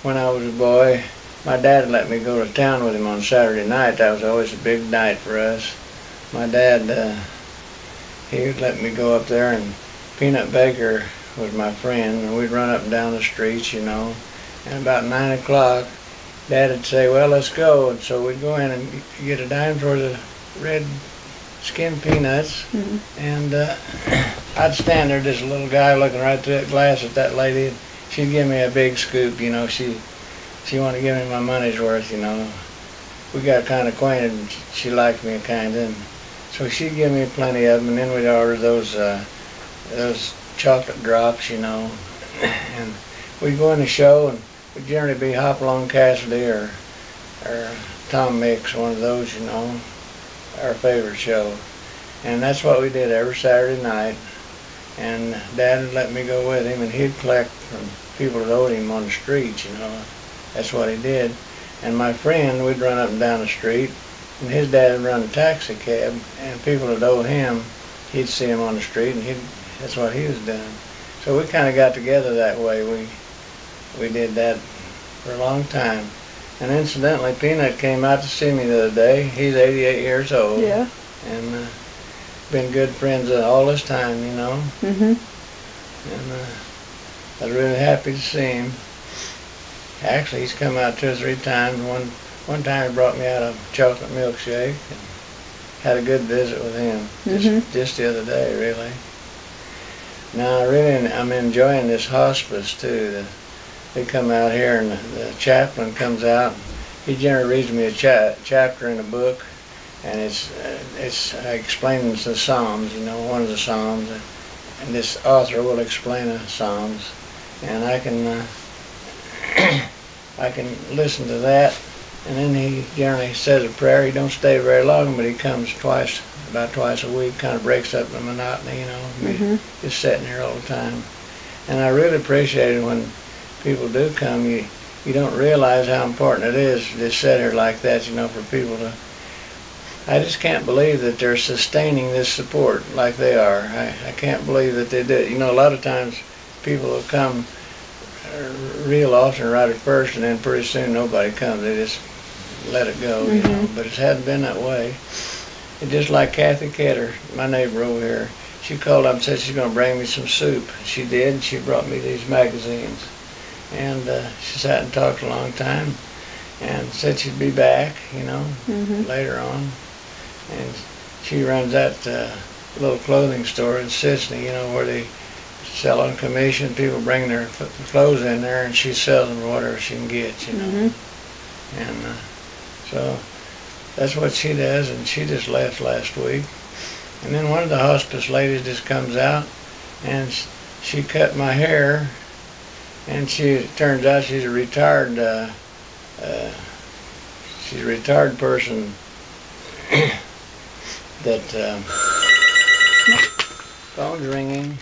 when I was a boy, my dad let me go to town with him on Saturday night. That was always a big night for us. My dad, he would let me go up there, and Peanut Baker was my friend, and we'd run up and down the streets, you know. And about 9 o'clock, Dad would say, well, let's go. And so we'd go in and get a dime for the red skin peanuts. And I'd stand there, just a little guy looking right through that glass at that lady. She'd give me a big scoop, you know. She wanted to give me my money's worth, you know. We got kind of acquainted, and she liked me kind of. So she'd give me plenty of them, and then we'd order those chocolate drops, you know. And we'd go in the show, and we'd generally be Hopalong Cassidy or Tom Mix, one of those, you know, our favorite show. And that's what we did every Saturday night. And Dad would let me go with him, and he'd collect from people that owed him on the streets, you know. That's what he did. And my friend, we'd run up and down the street, and his dad would run a taxi cab, and people that owed him, he'd see him on the street, and that's what he was doing. So we kind of got together that way. We did that for a long time. And incidentally, Peanut came out to see me the other day. He's 88 years old. Yeah. And been good friends all this time, you know. And I was really happy to see him. Actually, he's come out 2 or 3 times. One time he brought me out a chocolate milkshake, and had a good visit with him just the other day, really. Now, I'm enjoying this hospice too. They come out here, and the chaplain comes out. He generally reads me a chapter in a book, and it's explaining the Psalms, you know, one of the Psalms, and this author will explain the Psalms, and I can I can listen to that, and then he generally says a prayer. He don't stay very long, but he comes about twice a week, kind of breaks up the monotony, you know, just sitting here all the time. And I really appreciate it when people do come. You don't realize how important it is to just sit here like that, you know, for people to. I just can't believe that they're sustaining this support like they are. I can't believe that they do it. You know, a lot of times people will come real often right at first, and then pretty soon nobody comes. They just let it go, you know. But it hasn't been that way. It's just like Kathy Ketter, my neighbor over here. She called up and said she's going to bring me some soup. She did, and she brought me these magazines. And she sat and talked a long time, and said she'd be back, you know, later on. And she runs that little clothing store in Sicily, you know, where they sell on commission. People bring their clothes in there, and she sells them for whatever she can get, you know. And so that's what she does, and she just left last week. And then one of the hospice ladies just comes out, and she cut my hair, and it turns out she's a retired person that phone's ringing.